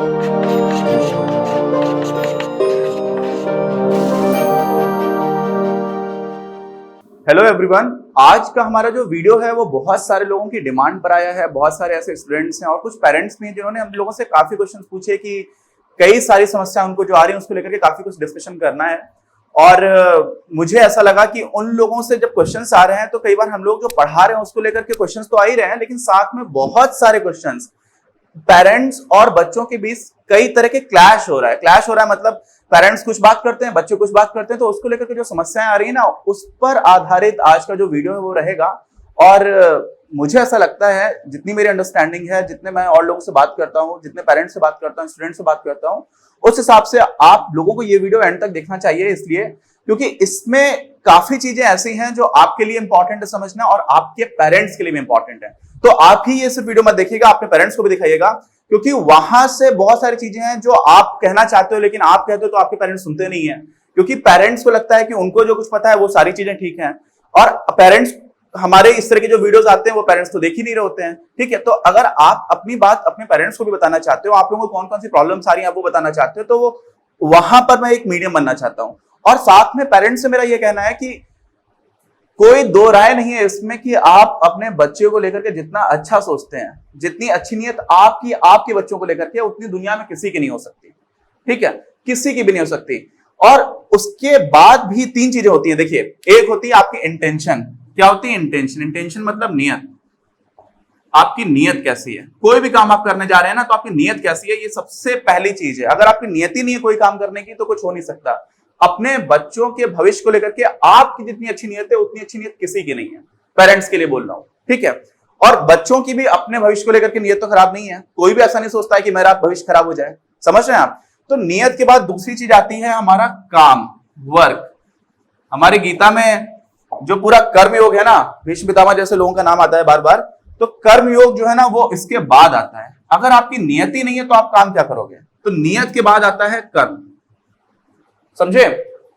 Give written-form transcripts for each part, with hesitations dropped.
Hello everyone, आज का हमारा जो वीडियो है वो बहुत सारे लोगों की डिमांड पर आया है। बहुत सारे ऐसे स्टूडेंट्स हैं और कुछ पेरेंट्स भी हैं जिन्होंने हम लोगों से काफी क्वेश्चन पूछे कि कई सारी समस्या उनको जो आ रही है उसको लेकर के काफी कुछ डिस्कशन करना है। और मुझे ऐसा लगा कि उन लोगों से जब क्वेश्चंस आ रहे हैं तो कई बार हम लोग जो पढ़ा रहे हैं उसको लेकर के क्वेश्चंस तो आ ही रहे हैं, लेकिन साथ में बहुत सारे क्वेश्चंस पेरेंट्स और बच्चों के बीच कई तरह के क्लैश हो रहा है। मतलब पेरेंट्स कुछ बात करते हैं, बच्चे कुछ बात करते हैं, तो उसको लेकर के जो समस्याएं आ रही है ना, उस पर आधारित आज का जो वीडियो है वो रहेगा। और मुझे ऐसा लगता है, जितनी मेरी अंडरस्टैंडिंग है, जितने मैं और लोगों से बात करता हूँ, जितने पेरेंट्स से बात करता हूँ, स्टूडेंट से बात करता हूँ, उस हिसाब से आप लोगों को ये वीडियो एंड तक देखना चाहिए, इसलिए क्योंकि इसमें काफी चीजें ऐसी हैं जो आपके लिए इंपॉर्टेंट है समझना और आपके पेरेंट्स के लिए भी इंपॉर्टेंट है। तो आप ही ये सिर्फ वीडियो मत देखिएगा, अपने पेरेंट्स को भी दिखाइएगा, क्योंकि वहां से बहुत सारी चीजें हैं जो आप कहना चाहते हो लेकिन आप कहते हो तो आपके पेरेंट्स सुनते नहीं है, क्योंकि पेरेंट्स को लगता है कि उनको जो कुछ पता है वो सारी चीजें ठीक हैं। और पेरेंट्स, हमारे इस तरह के जो वीडियोस आते हैं वो पेरेंट्स तो देख ही नहीं रहे होते हैं, ठीक है। तो अगर आप अपनी बात अपने पेरेंट्स को भी बताना चाहते हो, आप लोगों को कौन कौन सी प्रॉब्लम्स आ रही है आप वो बताना चाहते हो, तो वो वहां पर मैं एक मीडियम बनना चाहता हूं। और साथ में पेरेंट्स से मेरा यह कहना है कि कोई दो राय नहीं है इसमें कि आप अपने बच्चे को लेकर के जितना अच्छा सोचते हैं, जितनी अच्छी नीयत आपकी आपके बच्चों को लेकर के, उतनी दुनिया में किसी की नहीं हो सकती, ठीक है, किसी की भी नहीं हो सकती। और उसके बाद भी तीन चीजें होती हैं। देखिए, एक होती है आपकी इंटेंशन। क्या होती है इंटेंशन? इंटेंशन मतलब नियत। आपकी नियत कैसी है? कोई भी काम आप करने जा रहे हैं ना, तो आपकी नियत कैसी है, ये सबसे पहली चीज है। अगर आपकी नियत ही नहीं है कोई काम करने की तो कुछ हो नहीं सकता। अपने बच्चों के भविष्य को लेकर के आपकी जितनी अच्छी नियत है उतनी अच्छी नियत किसी की नहीं है। पेरेंट्स के लिए बोल रहा हूं, ठीक है। और बच्चों की भी अपने भविष्य को लेकर के नियत तो खराब नहीं है। कोई भी ऐसा नहीं सोचता है कि मेरा भविष्य खराब हो जाए, समझ रहे हैं आप। तो नियत के बाद दूसरी चीज आती है हमारा काम, वर्क। हमारी गीता में जो पूरा कर्म योग है ना, भीष्म पितामह जैसे लोगों का नाम आता है बार बार, तो कर्म योग जो है ना वो इसके बाद आता है। अगर आपकी नियत ही नहीं है तो आप काम क्या करोगे? तो नियत के बाद आता है कर्म, समझे।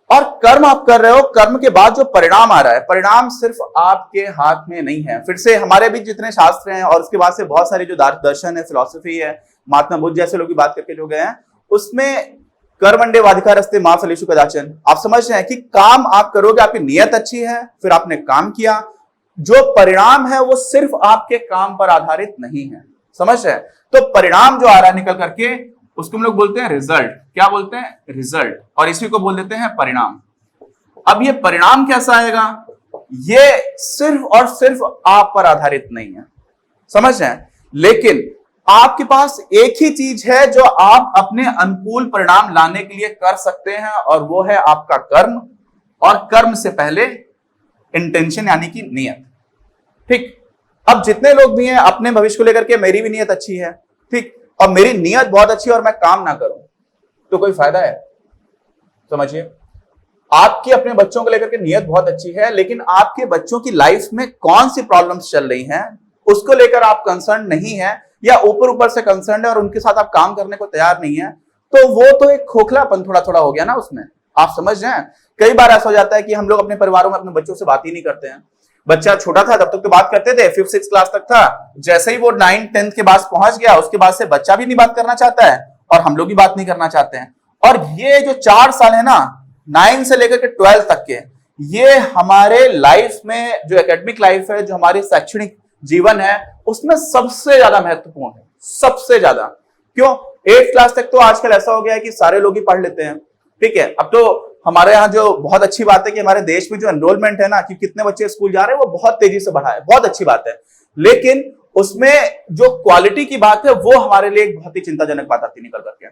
और कर्म आप कर रहे हो, कर्म के बाद जो परिणाम आ रहा है, परिणाम सिर्फ आपके हाथ में नहीं है। फिर से हमारे भी जितने शास्त्र हैं और उसके बाद से बहुत सारे जो दर्शन है, फिलॉसफी है, महात्मा बुद्ध जैसे लोग की बात करके जो गए हैं, उसमें कर्मण्डे वाधिकारस्ते मा फलेषु कदाचन। आप समझ रहे हैं कि काम आप करोगे, आपकी नियत अच्छी है, फिर आपने काम किया, जो परिणाम है वो सिर्फ आपके काम पर आधारित नहीं है, समझ रहे हैं। तो परिणाम जो आ रहा है निकल करके, उसको हम लोग बोलते हैं रिजल्ट। क्या बोलते हैं? रिजल्ट। और इसी को बोल देते हैं परिणाम। अब ये परिणाम कैसा आएगा, ये सिर्फ और सिर्फ आप पर आधारित नहीं है, समझ रहे हैं। लेकिन आपके पास एक ही चीज है जो आप अपने अनुकूल परिणाम लाने के लिए कर सकते हैं, और वो है आपका कर्म। और कर्म से पहले इंटेंशन, यानी कि नियत, ठीक। अब जितने लोग भी हैं अपने भविष्य को लेकर के, मेरी भी नियत अच्छी है, ठीक, और मेरी नियत बहुत अच्छी है और मैं काम ना करूं तो कोई फायदा है? समझिए, आपकी अपने बच्चों को लेकर के नियत बहुत अच्छी है, लेकिन आपके बच्चों की लाइफ में कौन सी प्रॉब्लम्स चल रही हैं उसको लेकर आप कंसर्न नहीं है, या ऊपर ऊपर से कंसर्न है और उनके साथ आप काम करने को तैयार नहीं है, तो वो तो एक खोखलापन थोड़ा थोड़ा हो गया ना उसमें। आप समझ रहे हैं। कई बार ऐसा हो जाता है कि हम लोग अपने परिवारों में अपने बच्चों से बात ही नहीं करते हैं। बच्चा छोटा था तब तक तो बात करते थे, 5th-6th क्लास तक था, जैसे ही वो 9th-10th के बाद पहुंच गया, उसके बाद से बच्चा भी नहीं बात करना चाहता है और हम लोग भी बात नहीं करना चाहते हैं। और ये जो 4 साल है ना, 9 से लेकर के 12 तक के, ये हमारे लाइफ में जो एकेडमिक लाइफ है, जो हमारी शैक्षणिक जीवन है, उसमें सबसे ज्यादा महत्वपूर्ण है, सबसे ज्यादा। क्यों? 8th क्लास तक तो आजकल ऐसा हो गया है कि सारे लोग ही पढ़ लेते हैं, ठीक है। अब तो हमारे यहाँ जो बहुत अच्छी बात है कि हमारे देश में जो एनरोलमेंट है ना, कि कितने बच्चे स्कूल जा रहे हैं, वो बहुत तेजी से बढ़ा है, बहुत अच्छी बात है। लेकिन उसमें जो क्वालिटी की बात है वो हमारे लिए एक बहुत ही चिंताजनक बात आती निकल करके।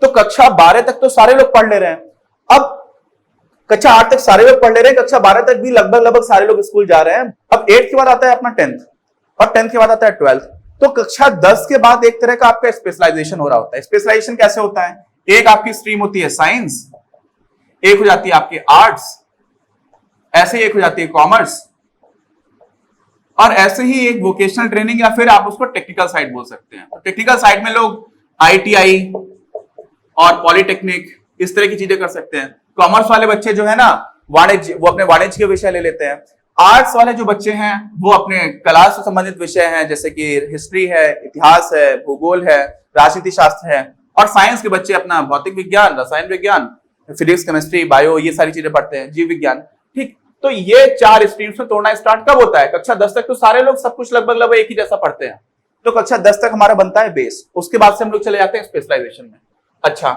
तो कक्षा 12 तक तो सारे लोग पढ़ ले रहे हैं, अब कक्षा 8 तक सारे लोग पढ़ ले रहे हैं, कक्षा 12 तक भी लगभग सारे लोग स्कूल जा रहे हैं। अब 8th के बाद आता है अपना 10th, और 10th के बाद आता है 12th। तो कक्षा 10 के बाद एक तरह का आपका स्पेशलाइजेशन हो रहा होता है। स्पेशलाइजेशन कैसे होता है? एक आपकी स्ट्रीम होती है साइंस, एक हो जाती है आपकी आर्ट्स, ऐसे ही एक हो जाती है कॉमर्स, और ऐसे ही एक वोकेशनल ट्रेनिंग, या फिर आप उसको टेक्निकल साइड बोल सकते हैं। तो टेक्निकल साइड में लोग ITI और पॉलिटेक्निक इस तरह की चीजें कर सकते हैं। कॉमर्स वाले बच्चे जो है ना, वाणिज्य, वो अपने वाणिज्य के विषय ले लेते हैं। आर्ट्स वाले जो बच्चे हैं वो अपने कला से संबंधित विषय हैं, जैसे कि हिस्ट्री है, इतिहास है, भूगोल है, राजनीति शास्त्र है, और साइंस के बच्चे अपना भौतिक विज्ञान, रसायन विज्ञान, फिजिक्स, केमिस्ट्री, बायो, ये सारी चीजें पढ़ते हैं, जीव विज्ञान। ठीक, तो ये 4 स्ट्रीम्स में तोड़ना स्टार्ट कब होता है? कक्षा 10 तक तो सारे लोग सब कुछ लगभग एक ही जैसा पढ़ते हैं, तो कक्षा 10 तक हमारा बनता है बेस। उसके बाद से हम लोग चले जाते हैं स्पेशलाइजेशन में। अच्छा,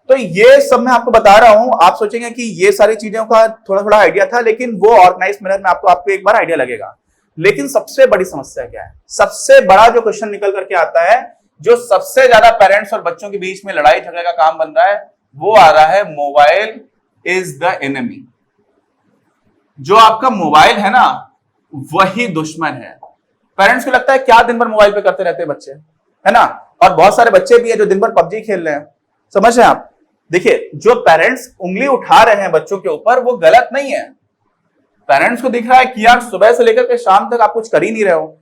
तो ये सब मैं आपको बता रहा हूं, आप सोचेंगे कि ये सारी चीजों का थोड़ा थोड़ा आइडिया था, लेकिन वो ऑर्गेनाइज मैनर में आपको एक बार आइडिया लगेगा। लेकिन सबसे बड़ी समस्या क्या है? सबसे बड़ा जो क्वेश्चन निकल करके आता है, जो सबसे ज्यादा पेरेंट्स और बच्चों के बीच में लड़ाई झगड़े का काम बन रहा है, वो आ रहा है मोबाइल इज द एनिमी। जो आपका मोबाइल है ना, वही दुश्मन है। पेरेंट्स को लगता है क्या दिन भर मोबाइल पे करते रहते हैं बच्चे, है ना? और बहुत सारे बच्चे भी है जो दिन भर पबजी खेल रहे हैं, समझ रहे हैं आप? देखिए, जो पेरेंट्स उंगली उठा रहे हैं बच्चों के ऊपर, वो गलत नहीं है। पेरेंट्स को दिख रहा है कि यार सुबह से लेकर के शाम तक आप कुछ कर ही नहीं रहे हो,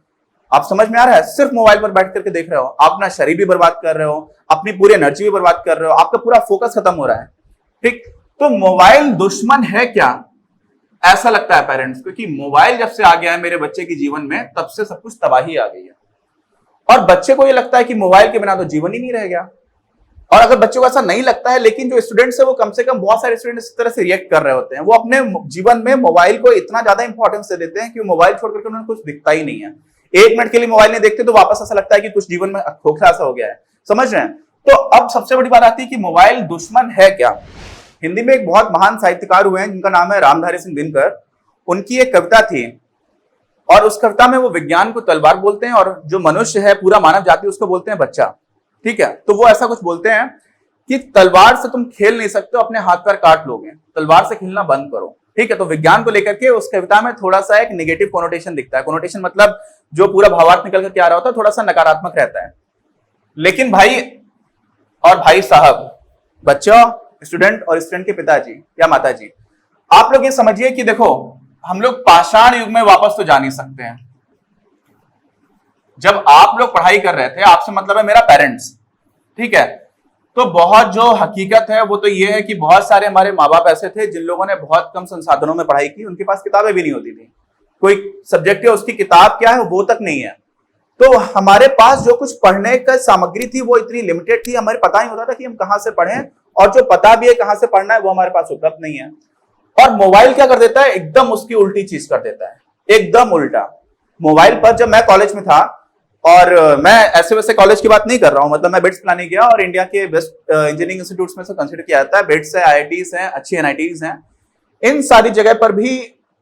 आप समझ में आ रहा है, सिर्फ मोबाइल पर बैठ करके देख रहे हो, आप अपना शरीर भी बर्बाद कर रहे हो, अपनी पूरी एनर्जी भी बर्बाद कर रहे हो, आपका पूरा फोकस खत्म हो रहा है। ठीक, तो मोबाइल दुश्मन है क्या? ऐसा लगता है पेरेंट्स को कि मोबाइल जब से आ गया है मेरे बच्चे के जीवन में, तब से सब कुछ तबाही आ गई है। और बच्चे को ये लगता है कि मोबाइल के बिना तो जीवन ही नहीं रह गया। और अगर बच्चों को ऐसा नहीं लगता है, लेकिन जो स्टूडेंट्स है वो कम से कम, बहुत सारे स्टूडेंट्स इस तरह से रिएक्ट कर रहे होते हैं, वो अपने जीवन में मोबाइल को इतना ज्यादा इंपॉर्टेंस दे देते हैं कि मोबाइल छोड़ करके उन्हें कुछ दिखता ही नहीं है। 1 मिनट के लिए मोबाइल नहीं देखते तो वापस ऐसा लगता है कि कुछ जीवन में खोखला सा हो गया है, समझ रहे हैं? तो अब सबसे बड़ी बात आती है कि मोबाइल दुश्मन है क्या। हिंदी में एक बहुत महान साहित्यकार हुए हैं जिनका नाम है रामधारी सिंह दिनकर। उनकी एक कविता थी, और उस कविता में वो विज्ञान को तलवार बोलते हैं, और जो मनुष्य है, पूरा मानव जाति, उसको बोलते हैं बच्चा। ठीक है, तो वो ऐसा कुछ बोलते हैं कि तलवार से तुम खेल नहीं सकते हो, अपने हाथ पैर काट लोगे, तलवार से खेलना बंद करो। ठीक है, तो विज्ञान को लेकर के उस कविता में थोड़ा सा एक नेगेटिव कोनोटेशन दिखता है। कोनोटेशन मतलब जो पूरा भावार्थ निकल करके आ रहा होता है, थोड़ा सा नकारात्मक रहता है। लेकिन भाई और भाई साहब, बच्चों, स्टूडेंट और स्टूडेंट के पिताजी या माताजी, आप लोग ये समझिए कि देखो, हम लोग पाषाण युग में वापस तो जा नहीं सकते हैं। जब आप लोग पढ़ाई कर रहे थे, आपसे मतलब है मेरा पेरेंट्स, ठीक है, तो बहुत जो हकीकत है वो तो ये है कि बहुत सारे हमारे माँ बाप ऐसे थे जिन लोगों ने बहुत कम संसाधनों में पढ़ाई की, उनके पास किताबें भी नहीं होती थी, कोई सब्जेक्ट है उसकी किताब क्या है वो तक नहीं है। तो हमारे पास जो कुछ पढ़ने का सामग्री थी वो इतनी लिमिटेड थी, हमें पता ही होता था कि हम कहां से पढ़ें, और जो पता भी है कहां से पढ़ना है वो हमारे पास उपलब्ध नहीं है। और मोबाइल क्या कर देता है, एकदम उसकी उल्टी चीज कर देता है, एकदम उल्टा। मोबाइल पर जब मैं कॉलेज में था, और मैं ऐसे वैसे कॉलेज की बात नहीं कर रहा हूं, मतलब मैं बिट्स प्लानिंग किया और इंडिया के बेस्ट इंजीनियरिंग इंस्टीट्यूट्स में से कंसीडर किया जाता है। बिट्स है, आईआईटीज हैं, अच्छी एनआईटीज हैं, इन सारी जगह पर भी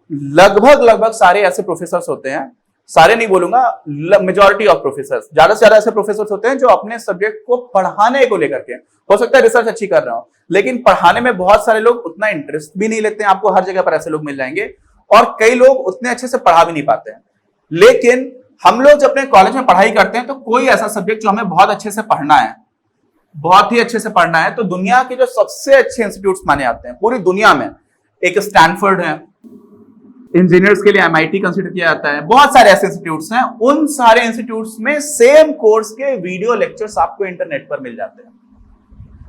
लगभग सारे ऐसे प्रोफेसर होते हैं, सारे नहीं बोलूंगा, मेजॉरिटी ऑफ प्रोफेसर, ज्यादा से ज्यादा ऐसे प्रोफेसर होते हैं जो अपने सब्जेक्ट को पढ़ाने को लेकर के, हो सकता है रिसर्च अच्छी कर रहा हो, लेकिन पढ़ाने में बहुत सारे लोग उतना इंटरेस्ट भी नहीं लेते हैं। आपको हर जगह पर ऐसे लोग मिल जाएंगे, और कई लोग उतने अच्छे से पढ़ा भी नहीं पाते हैं। लेकिन हम लोग जब अपने कॉलेज में पढ़ाई करते हैं, तो कोई ऐसा सब्जेक्ट जो हमें बहुत अच्छे से पढ़ना है, बहुत ही अच्छे से पढ़ना है, तो दुनिया के जो सबसे अच्छे इंस्टीट्यूट्स माने जाते हैं पूरी दुनिया में, एक स्टैनफोर्ड है, इंजीनियर्स के लिए एमआईटी कंसीडर किया जाता है, बहुत सारे ऐसे इंस्टीट्यूट्स हैं। उन सारे इंस्टीट्यूट्स में सेम कोर्स के वीडियो लेक्चर्स आपको इंटरनेट पर मिल जाते हैं।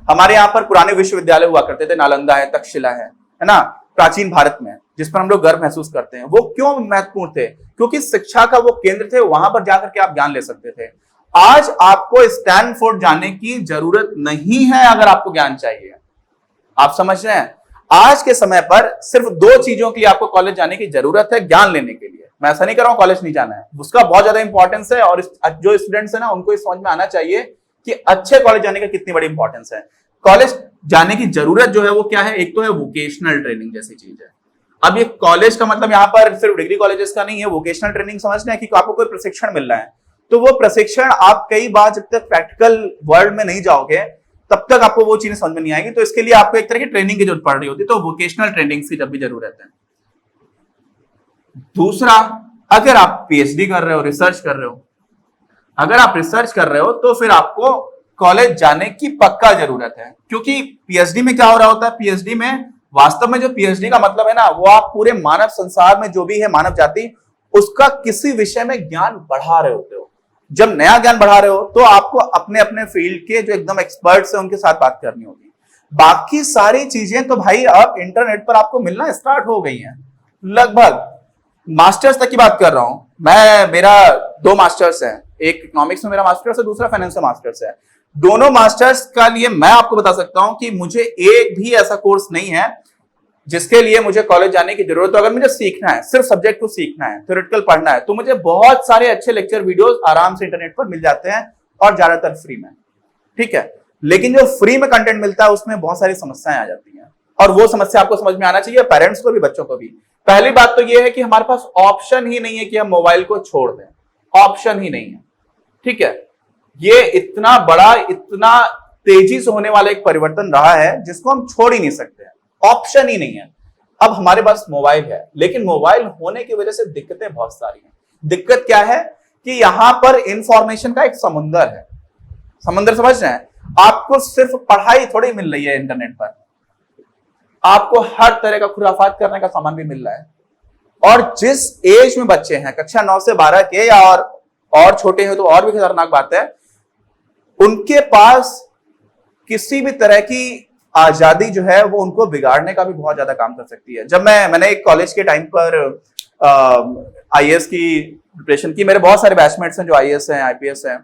हमारे यहाँ पर पुराने विश्वविद्यालय हुआ करते थे, नालंदा है, तक्षशिला है ना, प्राचीन भारत में, जिस पर हम लोग गर्व महसूस करते हैं। वो क्यों महत्वपूर्ण थे? क्योंकि शिक्षा का वो केंद्र थे, वहां पर जाकर के आप ज्ञान ले सकते थे। आज आपको स्टैनफोर्ड जाने की जरूरत नहीं है अगर आपको ज्ञान चाहिए। आप समझ रहे हैं? आज के समय पर सिर्फ 2 चीजों के लिए आपको कॉलेज जाने की जरूरत है ज्ञान लेने के लिए। मैं ऐसा नहीं कर रहा हूं कॉलेज नहीं जाना है, उसका बहुत ज्यादा इंपॉर्टेंस है, और जो स्टूडेंट्स है ना, उनको इस समझ में आना चाहिए कि अच्छे कॉलेज जाने का कितनी बड़ी इंपॉर्टेंस है। कॉलेज जाने की जरूरत जो है वो क्या है, एक तो है वोकेशनल ट्रेनिंग जैसी चीज है। अब ये कॉलेज का मतलब यहाँ पर सिर्फ डिग्री कॉलेजेस का नहीं है, वोकेशनल ट्रेनिंग समझना है कि आपको कोई प्रशिक्षण मिल रहा है, तो वो प्रशिक्षण आप कई बार जब तक प्रैक्टिकल वर्ल्ड में नहीं जाओगे तब तक आपको वो चीजें समझ में नहीं आएगी। तो इसके लिए आपको एक तरह की ट्रेनिंग की जरूरत पड़ रही होती है, तो वोकेशनल ट्रेनिंग की जब भी जरूरत है। दूसरा, अगर आप पीएचडी कर रहे हो, रिसर्च कर रहे हो, अगर आप रिसर्च कर रहे हो तो फिर आपको कॉलेज जाने की पक्का जरूरत है। क्योंकि पीएचडी में क्या हो रहा होता है, पीएचडी में वास्तव में जो पीएचडी का मतलब है ना, वो आप पूरे मानव संसार में जो भी है मानव जाति, उसका किसी विषय में ज्ञान बढ़ा रहे होते हो। जब नया ज्ञान बढ़ा रहे हो तो आपको अपने अपने फील्ड के जो एकदम एक्सपर्ट्स हैं उनके साथ बात करनी होगी। बाकी सारी चीजें तो भाई अब इंटरनेट पर आपको मिलना स्टार्ट हो गई हैं। लगभग मास्टर्स तक की बात कर रहा हूं मैं, मेरा 2 मास्टर्स हैं, एक इकोनॉमिक्स में मेरा मास्टर्स है, दूसरा फाइनेंस में मास्टर्स है। दोनों मास्टर्स का लिए मैं आपको बता सकता हूं कि मुझे एक भी ऐसा कोर्स नहीं है जिसके लिए मुझे कॉलेज जाने की जरूरत हो। अगर मुझे सीखना है, सिर्फ सब्जेक्ट को सीखना है, थ्योरेटिकल पढ़ना है, तो मुझे बहुत सारे अच्छे लेक्चर वीडियोस आराम से इंटरनेट पर मिल जाते हैं और ज्यादातर फ्री में, ठीक है। लेकिन जो फ्री में कंटेंट मिलता है उसमें बहुत सारी समस्याएं आ जाती हैं, और वो समस्या आपको समझ में आना चाहिए, पेरेंट्स को भी, बच्चों को भी। पहली बात तो ये है कि हमारे पास ऑप्शन ही नहीं है कि हम मोबाइल को छोड़ दें, ऑप्शन ही नहीं है, ठीक है। ये इतना बड़ा, इतना तेजी से होने वाला एक परिवर्तन रहा है जिसको हम छोड़ ही नहीं सकते हैं, ऑप्शन ही नहीं है। अब हमारे पास मोबाइल है, लेकिन मोबाइल होने की वजह से दिक्कतें बहुत सारी हैं। दिक्कत क्या है कि यहां पर इंफॉर्मेशन का एक समुंदर है, समुंदर समझ रहे हैं। आपको सिर्फ पढ़ाई थोड़ी मिल रही है इंटरनेट पर, आपको हर तरह का खुराफात करने का सामान भी मिल रहा है। और जिस एज में बच्चे हैं, कक्षा 9 से 12 के, या और छोटे हैं तो और भी खतरनाक बात है, उनके पास किसी भी तरह की आजादी जो है वो उनको बिगाड़ने का भी बहुत ज्यादा काम कर सकती है। जब मैंने एक कॉलेज के टाइम पर आईएएस की प्रिपरेशन की, मेरे बहुत सारे बैचमेट्स हैं जो आईएएस हैं, आईपीएस हैं,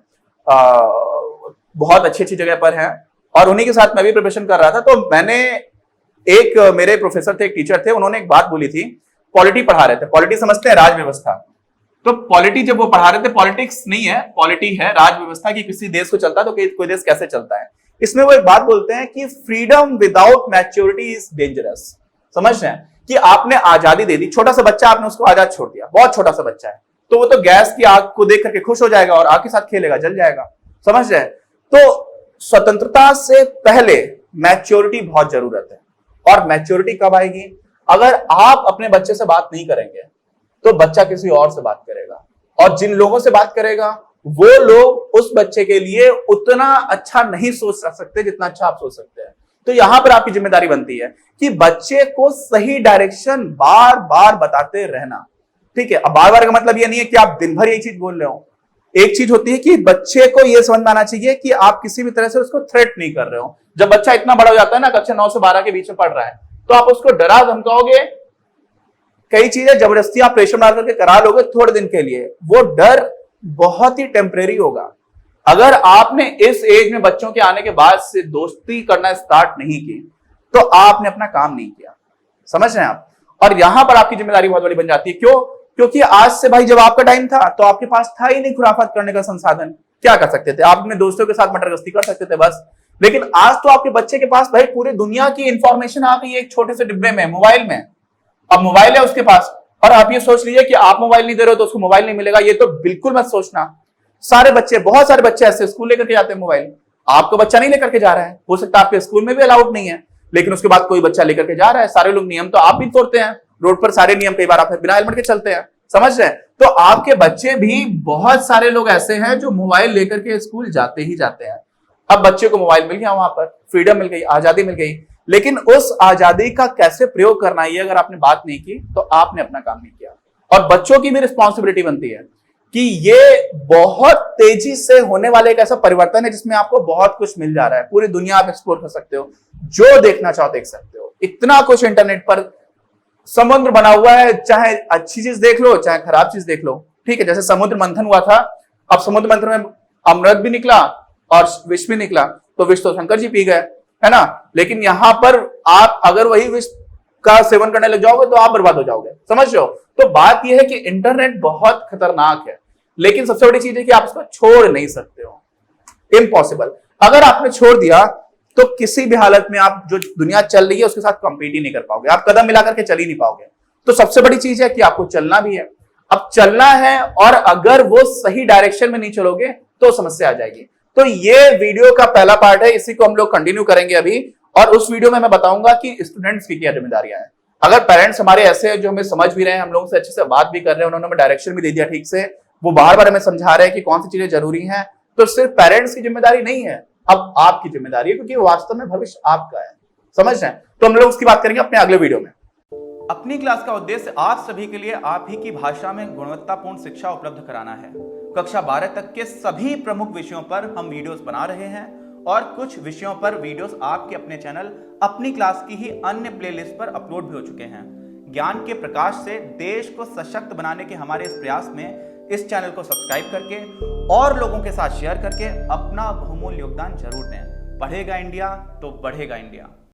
बहुत अच्छी अच्छी जगह पर हैं, और उन्हीं के साथ मैं भी प्रिपरेशन कर रहा था। तो मैंने एक, मेरे प्रोफेसर थे, एक टीचर थे, उन्होंने एक बात बोली थी। पॉलिटी पढ़ा रहे थे, पॉलिटी समझते हैं, राज व्यवस्था। तो पॉलिटी जब वो पढ़ा रहे थे, पॉलिटिक्स नहीं है, पॉलिटी है राज व्यवस्था की, किसी देश को चलता है तो कोई देश कैसे चलता है। इसमें वो एक बात बोलते हैं कि freedom without maturity is dangerous. समझ रहे हैं कि आपने आजादी दे दी, छोटा सा बच्चा, आपने उसको आजाद छोड़ दिया, बहुत छोटा सा बच्चा है, तो वो तो गैस की आग को देख करके खुश हो जाएगा और आग के साथ खेलेगा, जल जाएगा। समझ रहे हैं। तो स्वतंत्रता से पहले मैच्योरिटी बहुत जरूरत है। और मैच्योरिटी कब आएगी? अगर आप अपने बच्चे से बात नहीं करेंगे तो बच्चा किसी और से बात करेगा, और जिन लोगों से बात करेगा वो लोग उस बच्चे के लिए उतना अच्छा नहीं सोच सकते जितना अच्छा आप सोच सकते हैं। तो यहां पर आपकी जिम्मेदारी बनती है कि बच्चे को सही डायरेक्शन बार बार बताते रहना, ठीक है। अब बार बार का मतलब ये नहीं है कि आप दिन भर यही चीज बोल रहे हो। एक चीज होती है कि बच्चे को यह समझ में आना चाहिए कि आप किसी भी तरह से उसको थ्रेट नहीं कर रहे हो। जब बच्चा इतना बड़ा हो जाता है ना, कक्षा 9 से 12 के बीच में पढ़ रहा है, तो आप उसको डरा धमकाओगे, कई चीजें जबरदस्ती आप प्रेशर डाल करके करा लोगे थोड़े दिन के लिए, वो डर बहुत ही टेम्परेरी होगा। अगर आपने इस एज में बच्चों के आने के बाद से दोस्ती करना स्टार्ट नहीं की तो आपने अपना काम नहीं किया। समझ रहे हैं आप। और यहां पर आपकी जिम्मेदारी बहुत बड़ी बन जाती है। क्यों? क्योंकि आज से भाई, जब आपका टाइम था तो आपके पास था ही नहीं खुराफात करने का संसाधन। क्या कर सकते थे आप? अपने दोस्तों के साथ मटरगश्ती कर सकते थे बस। लेकिन आज तो आपके बच्चे के पास भाई पूरी दुनिया की इंफॉर्मेशन आ गई है एक छोटे से डिब्बे में, मोबाइल में। अब मोबाइल है उसके पास, और आप ये सोच लीजिए कि आप मोबाइल नहीं दे रहे हो तो उसको मोबाइल नहीं मिलेगा, ये तो बिल्कुल मत सोचना। सारे बच्चे, बहुत सारे बच्चे ऐसे स्कूल लेकर के जाते हैं मोबाइल। आपका बच्चा नहीं लेकर के जा रहा है, हो सकता है आपके स्कूल में भी अलाउड नहीं है, लेकिन उसके बाद कोई बच्चा लेकर के जा रहा है। सारे लोग नियम तो आप भी तोड़ते हैं, रोड पर सारे नियम कई बार आप बिना हेलमेट के चलते हैं। समझ रहे हैं। तो आपके बच्चे भी, बहुत सारे लोग ऐसे हैं जो मोबाइल लेकर के स्कूल जाते ही जाते हैं। अब बच्चे को मोबाइल मिल गया, वहां पर फ्रीडम मिल गई, आजादी मिल गई, लेकिन उस आजादी का कैसे प्रयोग करना है अगर आपने बात नहीं की तो आपने अपना काम नहीं किया। और बच्चों की भी रिस्पॉन्सिबिलिटी बनती है कि ये बहुत तेजी से होने वाला एक ऐसा परिवर्तन है जिसमें आपको बहुत कुछ मिल जा रहा है। पूरी दुनिया आप एक्सप्लोर कर सकते हो, जो देखना चाहो देख सकते हो। इतना कुछ इंटरनेट पर समुद्र बना हुआ है, चाहे अच्छी चीज देख लो चाहे खराब चीज देख लो, ठीक है। जैसे समुद्र मंथन हुआ था, अब समुद्र मंथन में अमृत भी निकला और विष भी निकला, तो विष तो शंकर जी पी गए, है ना। लेकिन यहां पर आप अगर वही विष का सेवन करने लग जाओगे तो आप बर्बाद हो जाओगे। समझ रहे हो। तो बात यह है कि इंटरनेट बहुत खतरनाक है, लेकिन सबसे बड़ी चीज है कि आप इसको छोड़ नहीं सकते हो। इम्पॉसिबल। अगर आपने छोड़ दिया तो किसी भी हालत में आप जो दुनिया चल रही है उसके साथ कंपीट ही नहीं कर पाओगे, आप कदम मिला करके चल ही नहीं पाओगे। तो सबसे बड़ी चीज है कि आपको चलना भी है। अब चलना है, और अगर वो सही डायरेक्शन में नहीं चलोगे तो समस्या आ जाएगी। तो ये वीडियो का पहला पार्ट है, इसी को हम लोग कंटिन्यू करेंगे अभी। और उस वीडियो में मैं बताऊंगा कि स्टूडेंट्स की क्या जिम्मेदारियां हैं। अगर पेरेंट्स हमारे ऐसे हैं जो हमें समझ भी रहे हैं, हम लोगों से अच्छे से बात भी कर रहे हैं, उन्होंने हमें डायरेक्शन भी दे दिया ठीक से, वो बार बार हमें समझा रहे हैं कि कौन सी चीजें जरूरी हैं, तो सिर्फ पेरेंट्स की जिम्मेदारी नहीं है, अब आपकी जिम्मेदारी है, क्योंकि वास्तव में भविष्य आपका है। समझ रहे हैं। तो हम लोग उसकी बात करेंगे अपने अगले वीडियो में। अपनी क्लास का उद्देश्य आप सभी के लिए आप ही की भाषा में गुणवत्तापूर्ण शिक्षा उपलब्ध कराना है। कक्षा 12 तक के सभी प्रमुख विषयों पर हम वीडियोस बना रहे हैं, और कुछ विषयों पर वीडियोस आपके अपने चैनल अपनी क्लास की ही अन्य प्लेलिस्ट पर अपलोड भी हो चुके हैं। ज्ञान के प्रकाश से देश को सशक्त बनाने के हमारे इस प्रयास में इस चैनल को सब्सक्राइब करके और लोगों के साथ शेयर करके अपना बहुमूल्य योगदान जरूर दें। पढ़ेगा इंडिया तो बढ़ेगा इंडिया।